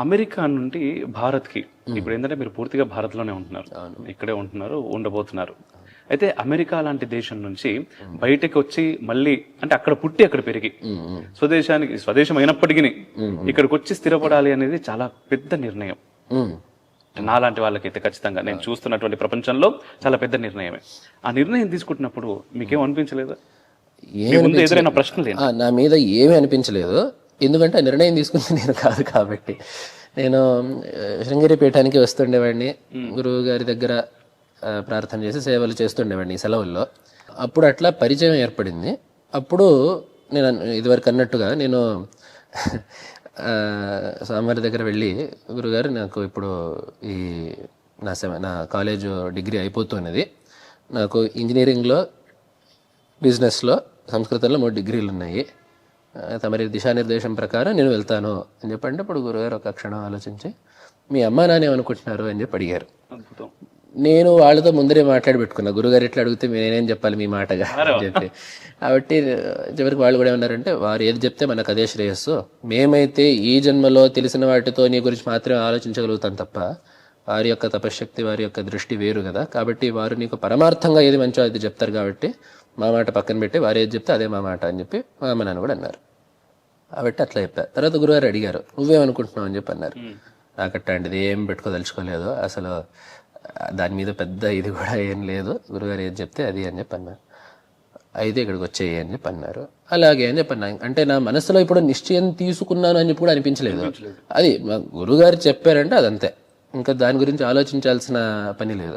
America నుండి భారత్కి ఇప్పుడు ఏంటంటే మీరు పూర్తిగా భారత్లోనే ఉంటున్నారు, ఇక్కడే ఉంటున్నారు, ఉండబోతున్నారు. అయితే అమెరికా లాంటి దేశం నుంచి బయటకు వచ్చి మళ్ళీ అంటే అక్కడ పుట్టి అక్కడ పెరిగి స్వదేశం అయినప్పటికీ ఇక్కడికి వచ్చి స్థిరపడాలి అనేది చాలా పెద్ద నిర్ణయం. నాలాంటి వాళ్ళకైతే ఖచ్చితంగా నేను చూస్తున్నటువంటి ప్రపంచంలో చాలా పెద్ద నిర్ణయమే. ఆ నిర్ణయం తీసుకుంటున్నప్పుడు మీకేం అనిపించలేదా? ఎదురైన ప్రశ్నలు నా మీద ఏమీ అనిపించలేదు, ఎందుకంటే ఆ నిర్ణయం తీసుకుంది నేను కాదు కాబట్టి. నేను శృంగేరి పీఠానికి వస్తుండేవాడిని, గురువు గారి దగ్గర ప్రార్థన చేసి సేవలు చేస్తుండేవాడిని ఈ సెలవుల్లో. అప్పుడు అట్లా పరిచయం ఏర్పడింది. అప్పుడు నేను ఇదివరకు అన్నట్టుగా నేను స్వామివారి దగ్గర వెళ్ళి, గురుగారు నాకు ఇప్పుడు ఈ నా కాలేజ్ డిగ్రీ అయిపోతున్నది, నాకు ఇంజనీరింగ్లో, బిజినెస్లో, సంస్కృతంలో 3 డిగ్రీలు ఉన్నాయి, తమరి దిశానిర్దేశం ప్రకారం నేను వెళ్తాను అని చెప్పండి. అప్పుడు గురుగారు ఒక క్షణం ఆలోచించి, మీ అమ్మా నాన్న ఏమనుకుంటున్నారు అని చెప్పి అడిగారు. నేను వాళ్ళతో ముందరే మాట్లాడి పెట్టుకున్నా, గురుగారు ఎట్లా అడిగితే నేనేం చెప్పాలి మీ మాటగా అని చెప్పి. కాబట్టి చివరికి వాళ్ళు కూడా ఏమన్నారంటే, వారు ఏది చెప్తే మనకు అదే శ్రేయస్సు, మేమైతే ఈ జన్మలో తెలిసిన వాటితో నీ గురించి మాత్రమే ఆలోచించగలుగుతాం తప్ప వారి యొక్క తపశ్శక్తి, వారి యొక్క దృష్టి వేరు కదా, కాబట్టి వారు నీకు పరమార్థంగా ఏది మంచో అది చెప్తారు, కాబట్టి మా మాట పక్కన పెట్టి వారు ఏది చెప్తే అదే మా మాట అని చెప్పి మా అమ్మ నాన్న కూడా అన్నారు. కాబట్టి అట్లా చెప్పారు. తర్వాత గురుగారు అడిగారు, నువ్వేమనుకుంటున్నావు అని చెప్పి అన్నారు. నాకు అట్లాంటిది ఏం పెట్టుకోదలుచుకోలేదు, అసలు దాని మీద పెద్ద ఇది కూడా ఏం లేదు, గురుగారు ఏది చెప్తే అది అని చెప్పి అన్నారు. అయితే ఇక్కడికి వచ్చేయి అని చెప్పి అన్నారు. అలాగే అని చెప్పి అన్నా. అంటే నా మనసులో ఇప్పుడు నిశ్చయం తీసుకున్నాను అని చెప్పి కూడా అనిపించలేదు. అది మా గురుగారు చెప్పారంటే అదంతే, ఇంకా దాని గురించి ఆలోచించాల్సిన పని లేదు.